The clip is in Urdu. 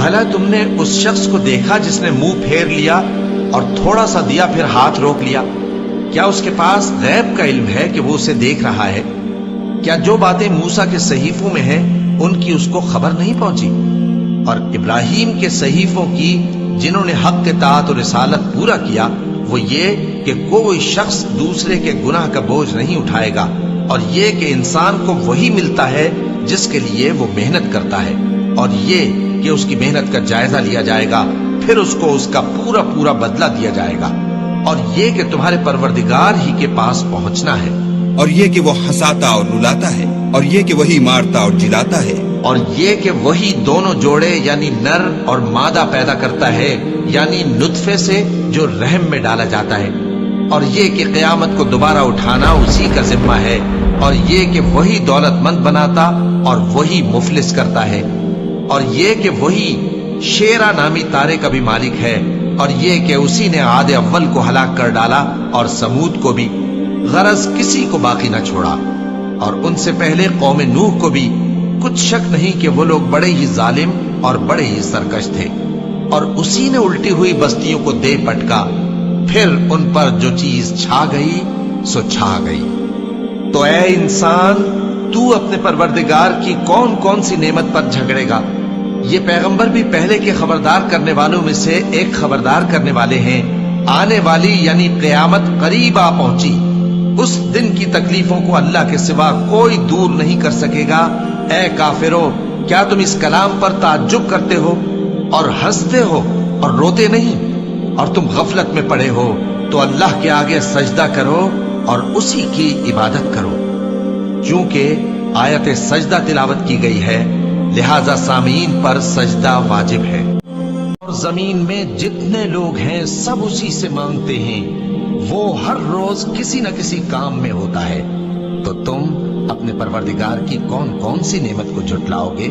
بھلا تم نے اس شخص کو دیکھا جس نے منہ پھیر لیا اور تھوڑا سا دیا پھر ہاتھ روک لیا؟ کیا اس کے پاس غیب کا علم ہے کہ وہ اسے دیکھ رہا ہے؟ کیا جو باتیں موسیٰ کے صحیفوں میں ہیں ان کی اس کو خبر نہیں پہنچی؟ اور ابراہیم کے صحیفوں کی جنہوں نے حق اطاعت اور رسالت پورا کیا، وہ یہ کہ کوئی شخص دوسرے کے گناہ کا بوجھ نہیں اٹھائے گا، اور یہ کہ انسان کو وہی ملتا ہے جس کے لیے وہ محنت کرتا ہے، اور یہ کہ اس کی محنت کا جائزہ لیا جائے گا، پھر اس کو اس کا پورا پورا بدلہ دیا جائے گا، اور یہ کہ تمہارے پروردگار ہی کے پاس پہنچنا ہے، اور یہ کہ وہ ہنساتا اور رلاتا ہے، اور یہ کہ وہی مارتا اور جلاتا ہے، اور یہ کہ وہی دونوں جوڑے یعنی نر اور مادہ پیدا کرتا ہے، یعنی نطفے سے جو رحم میں ڈالا جاتا ہے، اور یہ کہ قیامت کو دوبارہ اٹھانا اسی کا ذمہ ہے، اور یہ کہ وہی دولت مند بناتا اور وہی مفلس کرتا ہے، اور یہ کہ وہی شیرا نامی تارے کا بھی مالک ہے، اور یہ کہ اسی نے عاد اول کو ہلاک کر ڈالا اور سمود کو بھی، غرض کسی کو باقی نہ چھوڑا، اور ان سے پہلے قوم نوح کو بھی۔ کچھ شک نہیں کہ وہ لوگ بڑے ہی ظالم اور بڑے ہی سرکش تھے، اور اسی نے الٹی ہوئی بستیوں کو دے پٹکا، پھر ان پر جو چیز چھا گئی سو چھا گئی۔ تو اے انسان، تو اپنے پروردگار کی کون کون سی نعمت پر جھگڑے گا؟ یہ پیغمبر بھی پہلے کے خبردار کرنے والوں میں سے ایک خبردار کرنے والے ہیں۔ آنے والی یعنی قیامت قریب آ پہنچی، اس دن کی تکلیفوں کو اللہ کے سوا کوئی دور نہیں کر سکے گا۔ اے کافرو، کیا تم اس کلام پر تعجب کرتے ہو اور ہنستے ہو اور روتے نہیں؟ اور تم غفلت میں پڑے ہو تو اللہ کے آگے سجدہ کرو اور اسی کی عبادت کرو، چونکہ آیت سجدہ تلاوت کی گئی ہے، لہذا سامعین پر سجدہ واجب ہے۔ اور زمین میں جتنے لوگ ہیں سب اسی سے مانگتے ہیں، وہ ہر روز کسی نہ کسی کام میں ہوتا ہے، تو تم اپنے پروردگار کی کون کون سی نعمت کو جھٹلاؤ گے؟